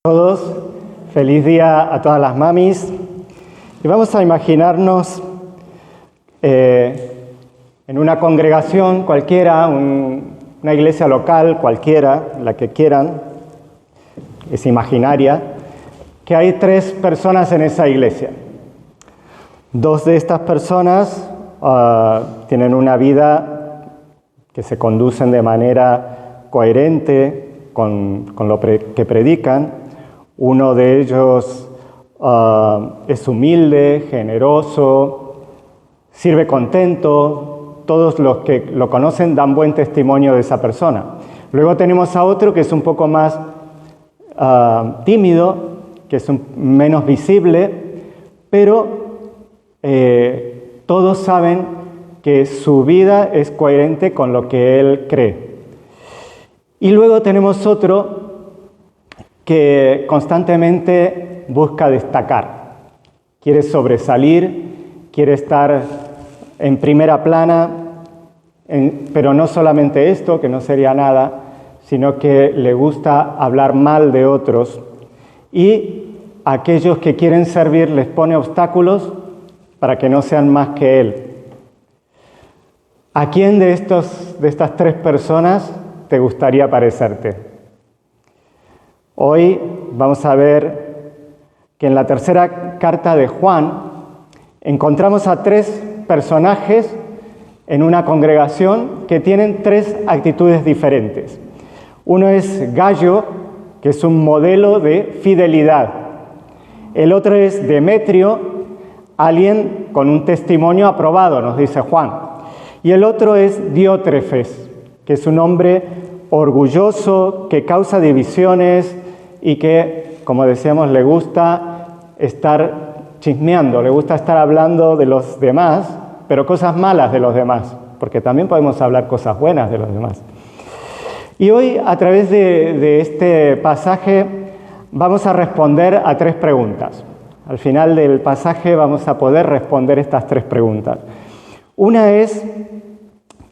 Todos, feliz día a todas las mamis. Y vamos a imaginarnos en una congregación cualquiera, una iglesia local cualquiera, la que quieran, es imaginaria, que hay 3 personas en esa iglesia. 2 de estas personas tienen una vida que se conducen de manera coherente con lo que predican. Uno de ellos es humilde, generoso, sirve contento. Todos los que lo conocen dan buen testimonio de esa persona. Luego tenemos a otro que es un poco más tímido, que es menos visible, pero todos saben que su vida es coherente con lo que él cree. Y luego tenemos otro que constantemente busca destacar, quiere sobresalir, quiere estar en primera plana, pero no solamente esto, que no sería nada, sino que le gusta hablar mal de otros y a aquellos que quieren servir les pone obstáculos para que no sean más que él. ¿A quién de estas 3 personas te gustaría parecerte? Hoy vamos a ver que en la tercera carta de Juan encontramos a 3 personajes en una congregación que tienen 3 actitudes diferentes. Uno es Gayo, que es un modelo de fidelidad. El otro es Demetrio, alguien con un testimonio aprobado, nos dice Juan. Y el otro es Diótrefes, que es un hombre orgulloso, que causa divisiones y que, como decíamos, le gusta estar chismeando, le gusta estar hablando de los demás, pero cosas malas de los demás, porque también podemos hablar cosas buenas de los demás. Y hoy, a través de este pasaje, vamos a responder a 3 preguntas. Al final del pasaje vamos a poder responder estas 3 preguntas. Una es,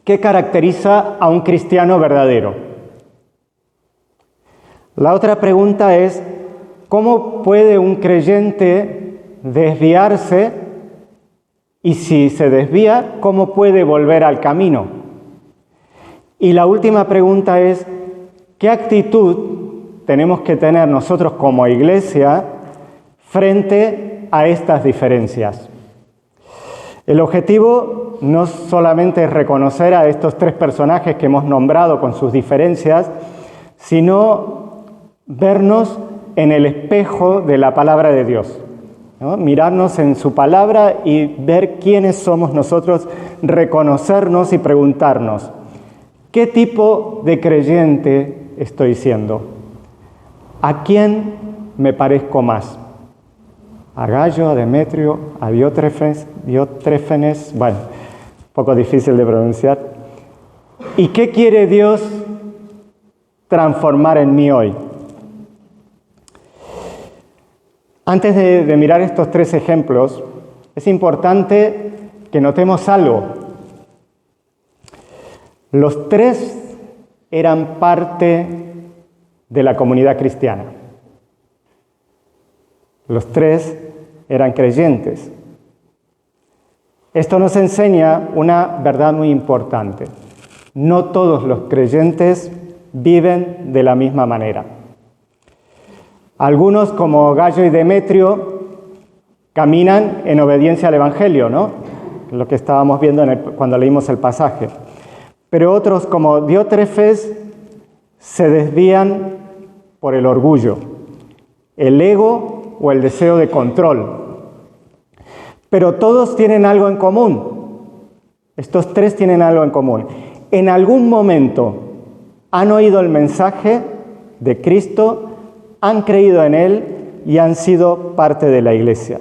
¿qué caracteriza a un cristiano verdadero? La otra pregunta es, ¿cómo puede un creyente desviarse? Y si se desvía, ¿cómo puede volver al camino? Y la última pregunta es, ¿qué actitud tenemos que tener nosotros como iglesia frente a estas diferencias? El objetivo no solamente es reconocer a estos 3 personajes que hemos nombrado con sus diferencias, sino vernos en el espejo de la palabra de Dios, ¿no? Mirarnos en su palabra y ver quiénes somos nosotros, reconocernos y preguntarnos, ¿qué tipo de creyente estoy siendo? ¿A quién me parezco más? ¿A Gayo, a Demetrio, a Diótrefes, bueno, un poco difícil de pronunciar? ¿Y qué quiere Dios transformar en mí hoy? Antes de mirar estos 3 ejemplos, es importante que notemos algo. Los 3 eran parte de la comunidad cristiana. Los 3 eran creyentes. Esto nos enseña una verdad muy importante. No todos los creyentes viven de la misma manera. Algunos, como Gayo y Demetrio, caminan en obediencia al Evangelio, ¿no? Lo que estábamos viendo cuando leímos el pasaje. Pero otros, como Diótrefes, se desvían por el orgullo, el ego o el deseo de control. Pero todos tienen algo en común. Estos 3 tienen algo en común. En algún momento han oído el mensaje de Cristo, han creído en Él y han sido parte de la iglesia.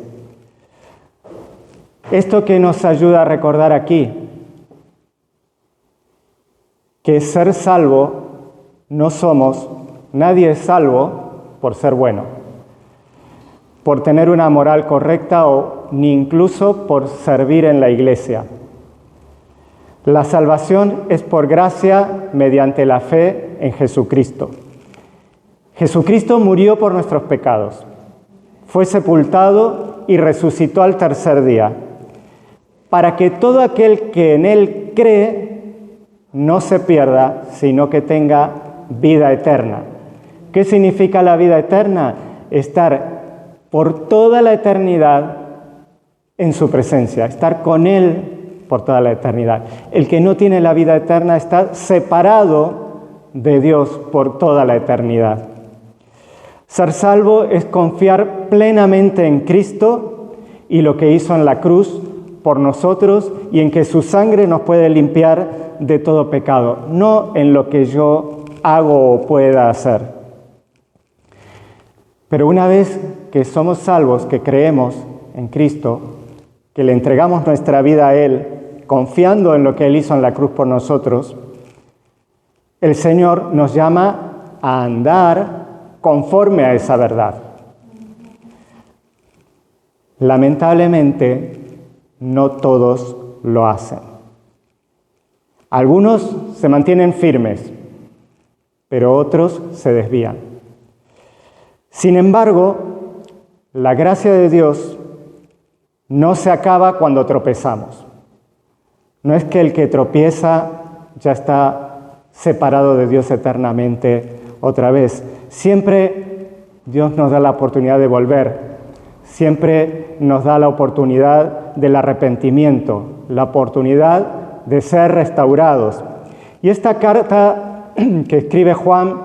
Esto que nos ayuda a recordar aquí, que ser salvo no somos, nadie es salvo por ser bueno, por tener una moral correcta o ni incluso por servir en la iglesia. La salvación es por gracia mediante la fe en Jesucristo. Jesucristo murió por nuestros pecados, fue sepultado y resucitó al tercer día, para que todo aquel que en Él cree no se pierda, sino que tenga vida eterna. ¿Qué significa la vida eterna? Estar por toda la eternidad en su presencia, estar con Él por toda la eternidad. El que no tiene la vida eterna está separado de Dios por toda la eternidad. Ser salvo es confiar plenamente en Cristo y lo que hizo en la cruz por nosotros y en que su sangre nos puede limpiar de todo pecado, no en lo que yo hago o pueda hacer. Pero una vez que somos salvos, que creemos en Cristo, que le entregamos nuestra vida a Él, confiando en lo que Él hizo en la cruz por nosotros, el Señor nos llama a andar conforme a esa verdad. Lamentablemente, no todos lo hacen. Algunos se mantienen firmes, pero otros se desvían. Sin embargo, la gracia de Dios no se acaba cuando tropezamos. No es que el que tropieza ya está separado de Dios eternamente otra vez. Siempre Dios nos da la oportunidad de volver. Siempre nos da la oportunidad del arrepentimiento, la oportunidad de ser restaurados. Y esta carta que escribe Juan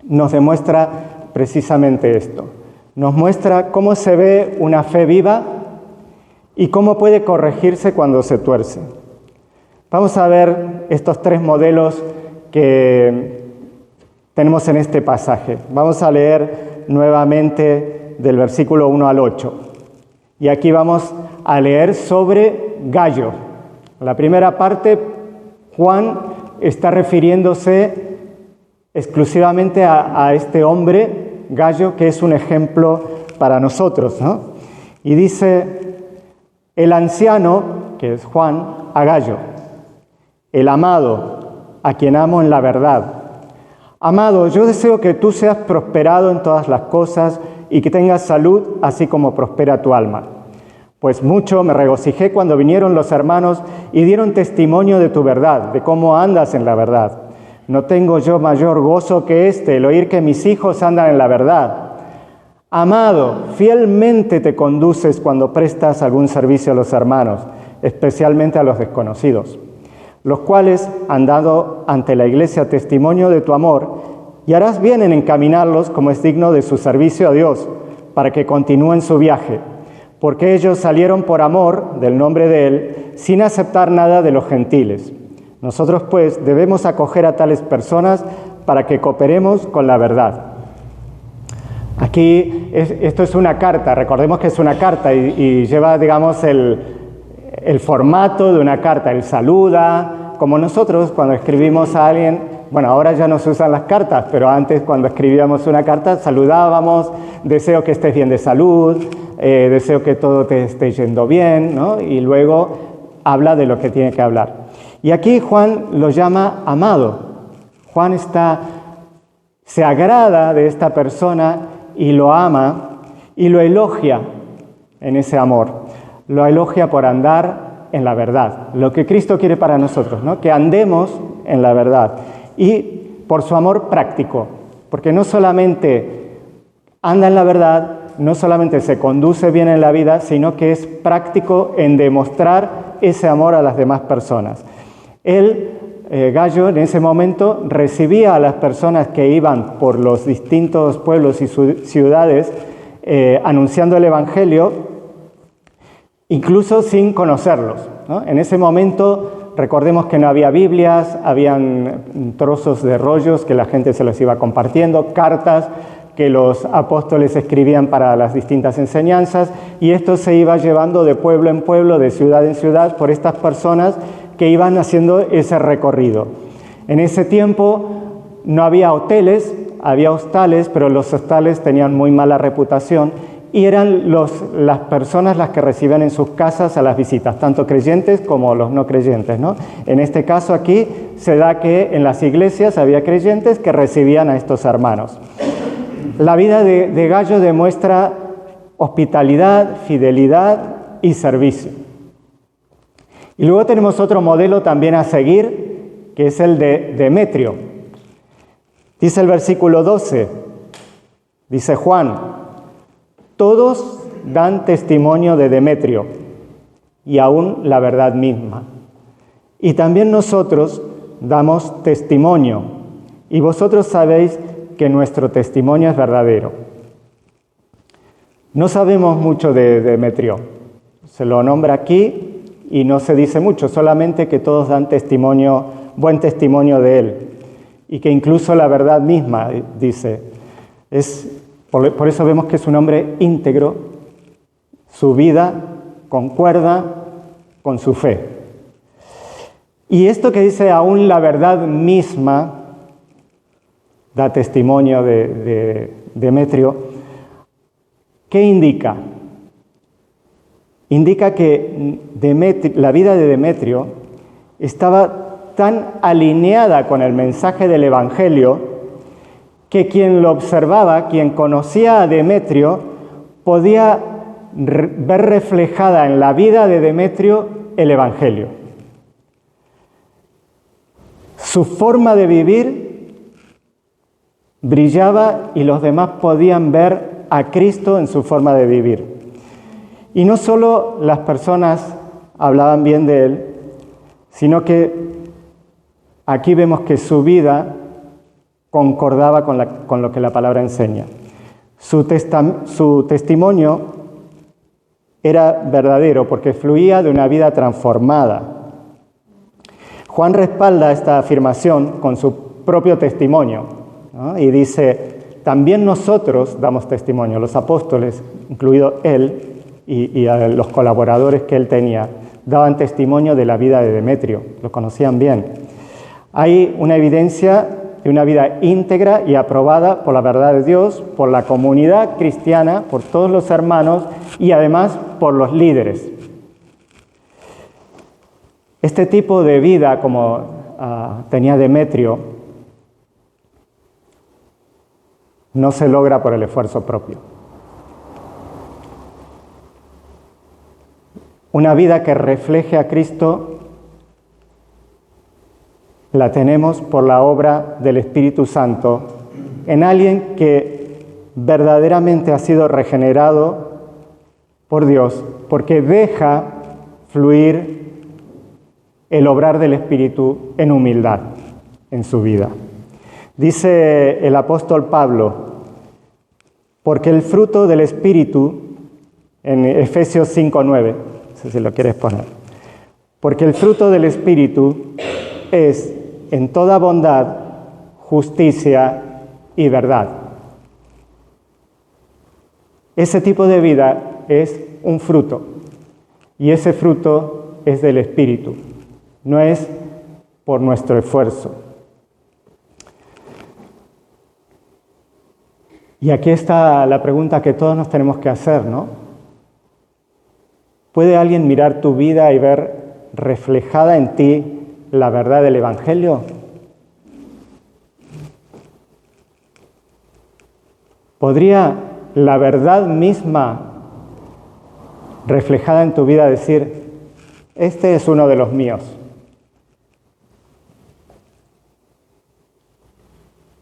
nos demuestra precisamente esto. Nos muestra cómo se ve una fe viva y cómo puede corregirse cuando se tuerce. Vamos a ver estos tres modelos que tenemos en este pasaje. Vamos a leer nuevamente del versículo 1 al 8. Y aquí vamos a leer sobre Gayo. La primera parte, Juan está refiriéndose exclusivamente a este hombre, Gayo, que es un ejemplo para nosotros, ¿no? Y dice, el anciano, que es Juan, a Gayo, el amado, a quien amo en la verdad. Amado, yo deseo que tú seas prosperado en todas las cosas y que tengas salud, así como prospera tu alma. Pues mucho me regocijé cuando vinieron los hermanos y dieron testimonio de tu verdad, de cómo andas en la verdad. No tengo yo mayor gozo que el oír que mis hijos andan en la verdad. Amado, fielmente te conduces cuando prestas algún servicio a los hermanos, especialmente a los desconocidos, los cuales han dado ante la iglesia testimonio de tu amor, y harás bien en encaminarlos como es digno de su servicio a Dios, para que continúen su viaje, porque ellos salieron por amor del nombre de Él, sin aceptar nada de los gentiles. Nosotros, pues, debemos acoger a tales personas para que cooperemos con la verdad. Aquí, esto es una carta, recordemos que es una carta y lleva, digamos, el formato de una carta. Él saluda, como nosotros cuando escribimos a alguien, bueno, ahora ya no se usan las cartas, pero antes cuando escribíamos una carta saludábamos, deseo que estés bien de salud, deseo que todo te esté yendo bien, ¿no? Y luego habla de lo que tiene que hablar. Y aquí Juan lo llama amado. Juan se agrada de esta persona y lo ama y lo elogia en ese amor. Lo elogia por andar en la verdad, lo que Cristo quiere para nosotros, ¿no? Que andemos en la verdad. Y por su amor práctico, porque no solamente anda en la verdad, no solamente se conduce bien en la vida, sino que es práctico en demostrar ese amor a las demás personas. Él, Gayo, en ese momento recibía a las personas que iban por los distintos pueblos y ciudades anunciando el Evangelio, incluso sin conocerlos, ¿no? En ese momento, recordemos que no había Biblias, habían trozos de rollos que la gente se los iba compartiendo, cartas que los apóstoles escribían para las distintas enseñanzas, y esto se iba llevando de pueblo en pueblo, de ciudad en ciudad, por estas personas que iban haciendo ese recorrido. En ese tiempo no había hoteles, había hostales, pero los hostales tenían muy mala reputación y eran las personas las que recibían en sus casas a las visitas, tanto creyentes como los no creyentes, ¿no? En este caso aquí se da que en las iglesias había creyentes que recibían a estos hermanos. La vida de Gayo demuestra hospitalidad, fidelidad y servicio. Y luego tenemos otro modelo también a seguir, que es el de Demetrio. Dice el versículo 12, dice Juan, todos dan testimonio de Demetrio y aún la verdad misma. Y también nosotros damos testimonio, y vosotros sabéis que nuestro testimonio es verdadero. No sabemos mucho de Demetrio, se lo nombra aquí y no se dice mucho, solamente que todos dan testimonio, buen testimonio de él, y que incluso la verdad misma, dice, por eso vemos que es un hombre íntegro, su vida concuerda con su fe. Y esto que dice aún la verdad misma, da testimonio de Demetrio, ¿qué indica? Indica que la vida de Demetrio estaba tan alineada con el mensaje del Evangelio que quien lo observaba, quien conocía a Demetrio, podía ver reflejada en la vida de Demetrio el Evangelio. Su forma de vivir brillaba y los demás podían ver a Cristo en su forma de vivir. Y no solo las personas hablaban bien de él, sino que aquí vemos que su vida concordaba con lo que la palabra enseña. Su testimonio era verdadero porque fluía de una vida transformada. Juan respalda esta afirmación con su propio testimonio, ¿no? Y dice, también nosotros damos testimonio, los apóstoles, incluido él, y a los colaboradores que él tenía, daban testimonio de la vida de Demetrio, lo conocían bien. Hay una evidencia de una vida íntegra y aprobada por la verdad de Dios, por la comunidad cristiana, por todos los hermanos y además por los líderes. Este tipo de vida, como tenía Demetrio, no se logra por el esfuerzo propio. Una vida que refleje a Cristo la tenemos por la obra del Espíritu Santo en alguien que verdaderamente ha sido regenerado por Dios, porque deja fluir el obrar del Espíritu en humildad en su vida. Dice el apóstol Pablo, porque el fruto del Espíritu, en Efesios 5:9, no sé si lo quieres poner, porque el fruto del Espíritu es en toda bondad, justicia y verdad. Ese tipo de vida es un fruto, y ese fruto es del Espíritu, no es por nuestro esfuerzo. Y aquí está la pregunta que todos nos tenemos que hacer, ¿no? ¿Puede alguien mirar tu vida y ver reflejada en ti la verdad del Evangelio? ¿Podría la verdad misma reflejada en tu vida decir, este es uno de los míos?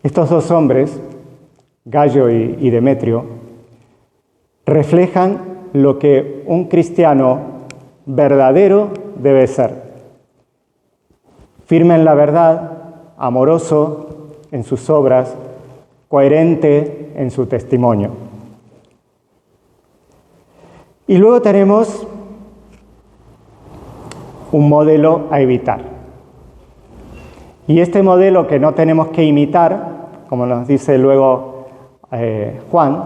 Estos dos hombres, Gayo y Demetrio, reflejan lo que un cristiano verdadero debe ser. Firme en la verdad, amoroso en sus obras, coherente en su testimonio. Y luego tenemos un modelo a evitar. Y este modelo que no tenemos que imitar, como nos dice luego Juan,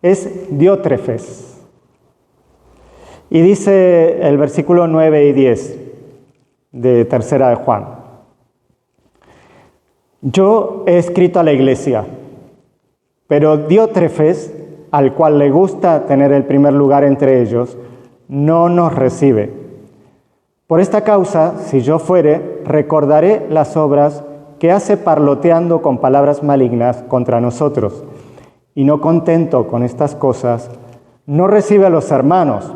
es Diótrefes. Y dice el versículo 9 y 10 de tercera de Juan. Yo he escrito a la iglesia, pero Diótrefes, al cual le gusta tener el primer lugar entre ellos, no nos recibe. Por esta causa, si yo fuere, recordaré las obras que hace parloteando con palabras malignas contra nosotros. y no contento con estas cosas, no recibe a los hermanos,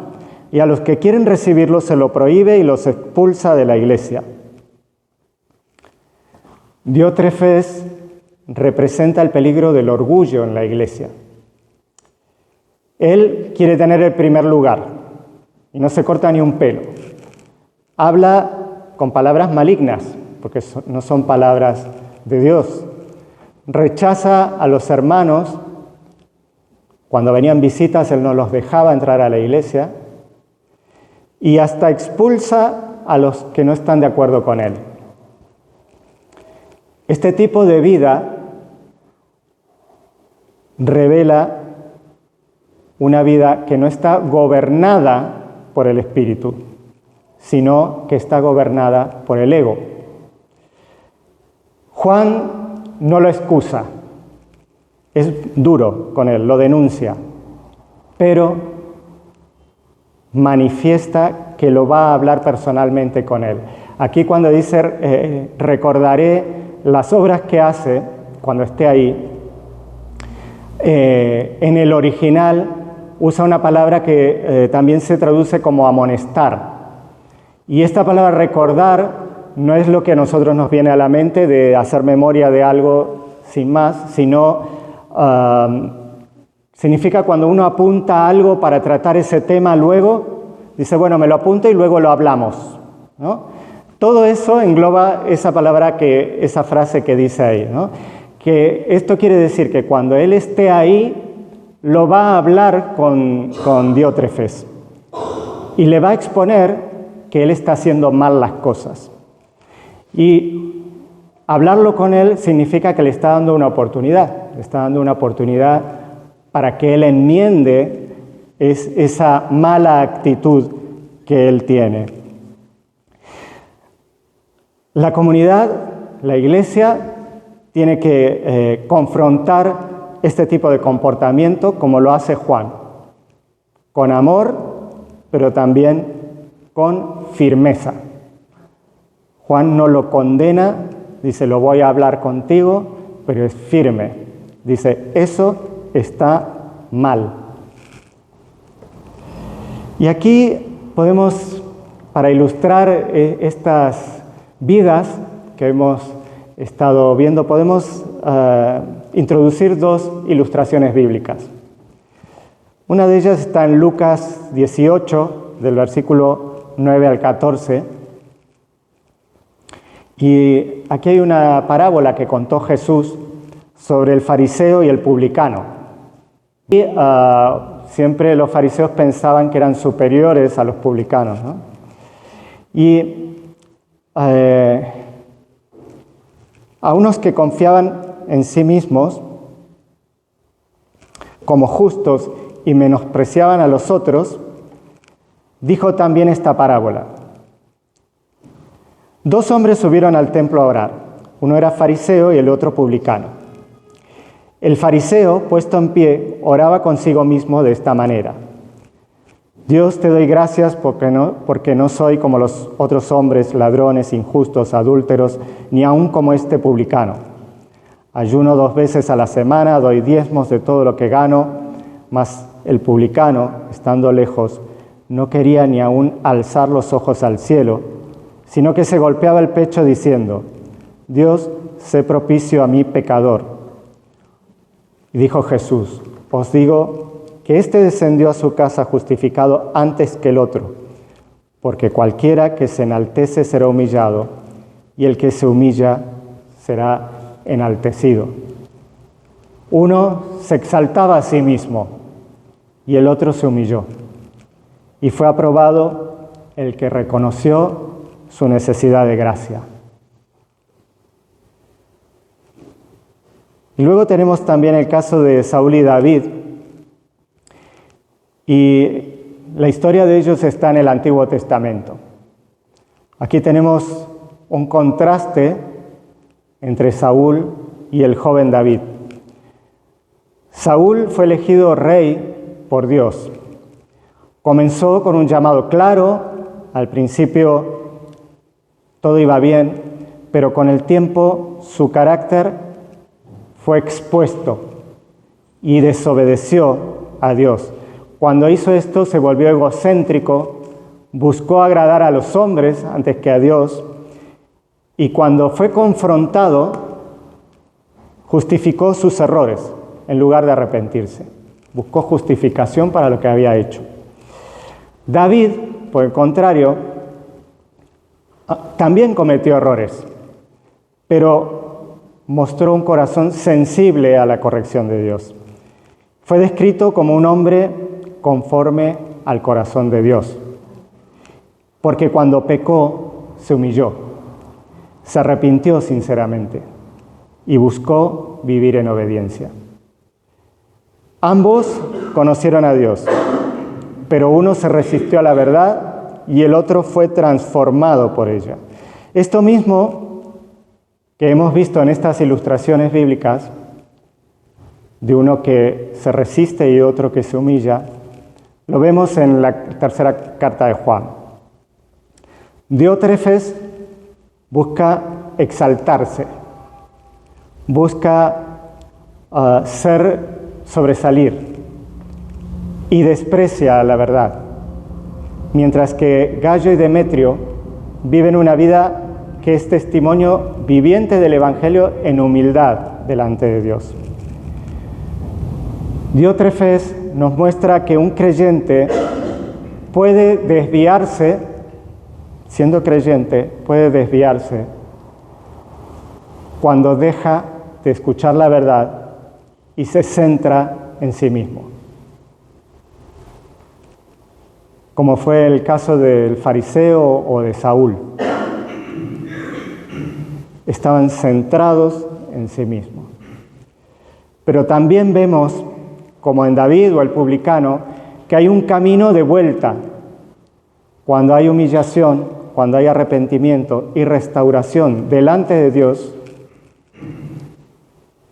y a los que quieren recibirlos se lo prohíbe y los expulsa de la iglesia. Diótrefes representa el peligro del orgullo en la iglesia. Él quiere tener el primer lugar y no se corta ni un pelo. Habla con palabras malignas, porque no son palabras de Dios. Rechaza a los hermanos. Cuando venían visitas, él no los dejaba entrar a la iglesia. Y hasta expulsa a los que no están de acuerdo con él. Este tipo de vida revela una vida que no está gobernada por el espíritu, sino que está gobernada por el ego. Juan no lo excusa, es duro con él, lo denuncia, pero manifiesta que lo va a hablar personalmente con él. Aquí cuando dice recordaré las obras que hace cuando esté ahí, en el original usa una palabra que también se traduce como amonestar. Y esta palabra recordar no es lo que a nosotros nos viene a la mente de hacer memoria de algo sin más, sino significa cuando uno apunta algo para tratar ese tema luego, dice, bueno, me lo apunto y luego lo hablamos, ¿no? Todo eso engloba esa palabra, esa frase que dice ahí, ¿no? Que esto quiere decir que cuando él esté ahí, lo va a hablar con Diótrefes y le va a exponer que él está haciendo mal las cosas. Y hablarlo con él significa que le está dando una oportunidad, para que él enmiende esa mala actitud que él tiene. La comunidad, la iglesia, tiene que confrontar este tipo de comportamiento como lo hace Juan, con amor, pero también con firmeza. Juan no lo condena, dice, lo voy a hablar contigo, pero es firme. Dice, eso está mal. Y aquí podemos, para ilustrar estas vidas que hemos estado viendo, podemos introducir dos ilustraciones bíblicas. Una de ellas está en Lucas 18, del versículo 9 al 14. Y aquí hay una parábola que contó Jesús sobre el fariseo y el publicano. Y siempre los fariseos pensaban que eran superiores a los publicanos, ¿no? Y a unos que confiaban en sí mismos como justos y menospreciaban a los otros, dijo también esta parábola. 2 hombres subieron al templo a orar. Uno era fariseo y el otro publicano. El fariseo, puesto en pie, oraba consigo mismo de esta manera. Dios, te doy gracias porque no soy como los otros hombres, ladrones, injustos, adúlteros, ni aun como este publicano. Ayuno 2 veces a la semana, doy diezmos de todo lo que gano, mas el publicano, estando lejos, no quería ni aun alzar los ojos al cielo, sino que se golpeaba el pecho diciendo, Dios, sé propicio a mí pecador. Y dijo Jesús, os digo que éste descendió a su casa justificado antes que el otro, porque cualquiera que se enaltece será humillado, y el que se humilla será enaltecido. Uno se exaltaba a sí mismo, y el otro se humilló. Y fue aprobado el que reconoció su necesidad de gracia. Y luego tenemos también el caso de Saúl y David. Y la historia de ellos está en el Antiguo Testamento. Aquí tenemos un contraste entre Saúl y el joven David. Saúl fue elegido rey por Dios. Comenzó con un llamado claro, al principio todo iba bien, pero con el tiempo su carácter fue expuesto y desobedeció a Dios. Cuando hizo esto se volvió egocéntrico, buscó agradar a los hombres antes que a Dios, y cuando fue confrontado, justificó sus errores en lugar de arrepentirse. Buscó justificación para lo que había hecho. David, por el contrario, también cometió errores, pero mostró un corazón sensible a la corrección de Dios. Fue descrito como un hombre conforme al corazón de Dios, porque cuando pecó se humilló, se arrepintió sinceramente y buscó vivir en obediencia. Ambos conocieron a Dios, pero uno se resistió a la verdad y el otro fue transformado por ella. Esto mismo que hemos visto en estas ilustraciones bíblicas, de uno que se resiste y otro que se humilla, lo vemos en la tercera carta de Juan. Diótrefes busca exaltarse, busca sobresalir y desprecia la verdad, mientras que Gayo y Demetrio viven una vida que es testimonio viviente del Evangelio en humildad delante de Dios. Diótrefes nos muestra que un creyente puede desviarse, siendo creyente, puede desviarse cuando deja de escuchar la verdad y se centra en sí mismo. Como fue el caso del fariseo o de Saúl. Estaban centrados en sí mismos. Pero también vemos, como en David o el publicano, que hay un camino de vuelta. Cuando hay humillación, cuando hay arrepentimiento y restauración delante de Dios,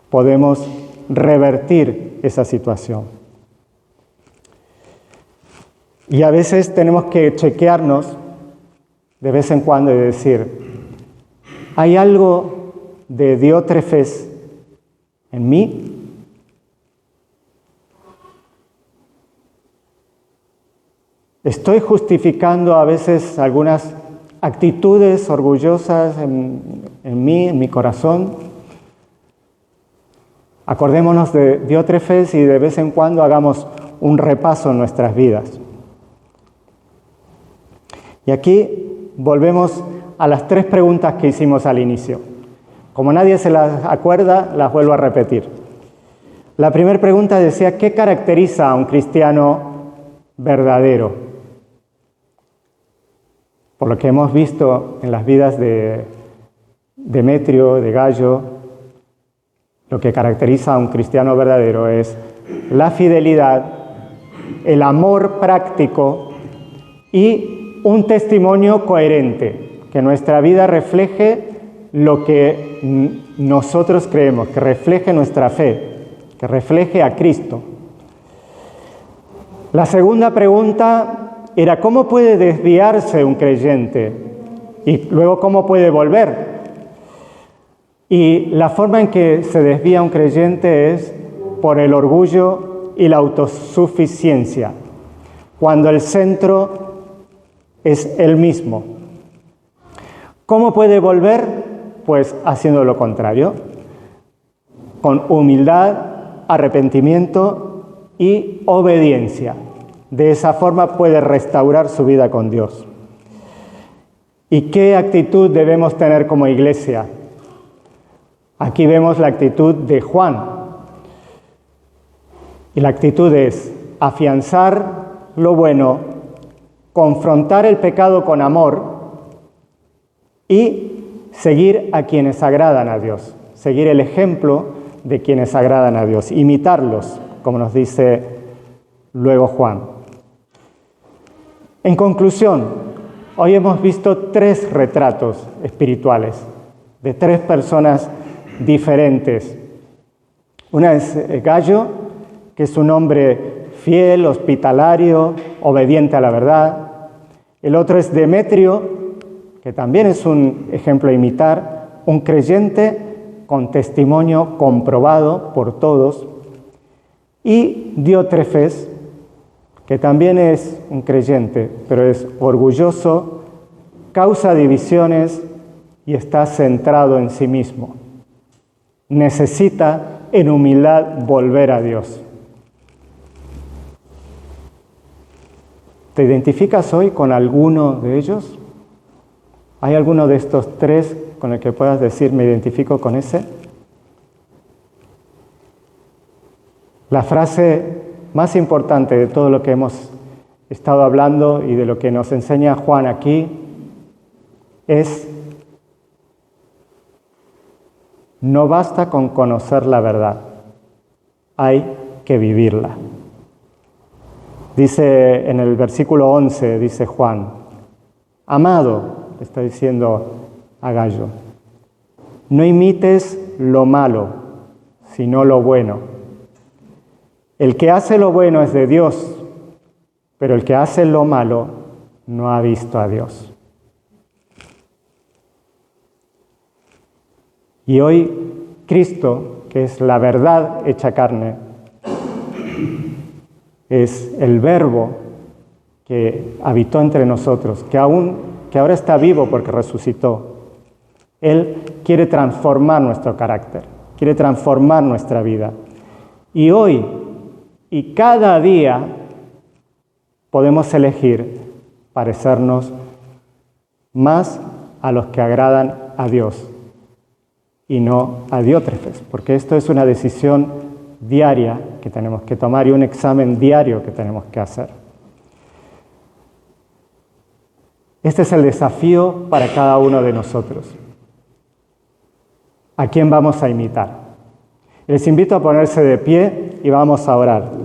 podemos revertir esa situación. Y a veces tenemos que chequearnos de vez en cuando y decir, ¿hay algo de Diótrefes en mí? ¿Estoy justificando a veces algunas actitudes orgullosas en mí, en mi corazón? Acordémonos de Diótrefes y de vez en cuando hagamos un repaso en nuestras vidas. Y aquí volvemos a las 3 preguntas que hicimos al inicio. Como nadie se las acuerda, las vuelvo a repetir. La primera pregunta decía, ¿qué caracteriza a un cristiano verdadero? Por lo que hemos visto en las vidas de Demetrio, de Gayo, lo que caracteriza a un cristiano verdadero es la fidelidad, el amor práctico y un testimonio coherente, que nuestra vida refleje lo que nosotros creemos, que refleje nuestra fe, que refleje a Cristo. La segunda pregunta era ¿cómo puede desviarse un creyente? Y luego ¿cómo puede volver? Y la forma en que se desvía un creyente es por el orgullo y la autosuficiencia, cuando el centro es él mismo. ¿Cómo puede volver? Pues haciendo lo contrario, con humildad, arrepentimiento y obediencia. De esa forma puede restaurar su vida con Dios. ¿Y qué actitud debemos tener como iglesia? Aquí vemos la actitud de Juan. Y la actitud es afianzar lo bueno, confrontar el pecado con amor y seguir a quienes agradan a Dios, seguir el ejemplo de quienes agradan a Dios, imitarlos, como nos dice luego Juan. En conclusión, hoy hemos visto 3 retratos espirituales de 3 personas diferentes. Una es Gayo, que es un hombre fiel, hospitalario, obediente a la verdad. El otro es Demetrio, que también es un ejemplo a imitar, un creyente con testimonio comprobado por todos. Y Diótrefes, que también es un creyente, pero es orgulloso, causa divisiones y está centrado en sí mismo. Necesita en humildad volver a Dios. ¿Te identificas hoy con alguno de ellos? ¿Hay alguno de estos tres con el que puedas decir, me identifico con ese? La frase más importante de todo lo que hemos estado hablando y de lo que nos enseña Juan aquí es: no basta con conocer la verdad, hay que vivirla. Dice en el versículo 11, dice Juan, amado, le está diciendo a Gallo, no imites lo malo, sino lo bueno. El que hace lo bueno es de Dios, pero el que hace lo malo no ha visto a Dios. Y hoy Cristo, que es la verdad hecha carne, es el Verbo que habitó entre nosotros, que ahora está vivo porque resucitó. Él quiere transformar nuestro carácter, quiere transformar nuestra vida. Y hoy y cada día podemos elegir parecernos más a los que agradan a Dios y no a Diótrefes, porque esto es una decisión diaria que tenemos que tomar y un examen diario que tenemos que hacer. Este es el desafío para cada uno de nosotros. ¿A quién vamos a imitar? Les invito a ponerse de pie y vamos a orar.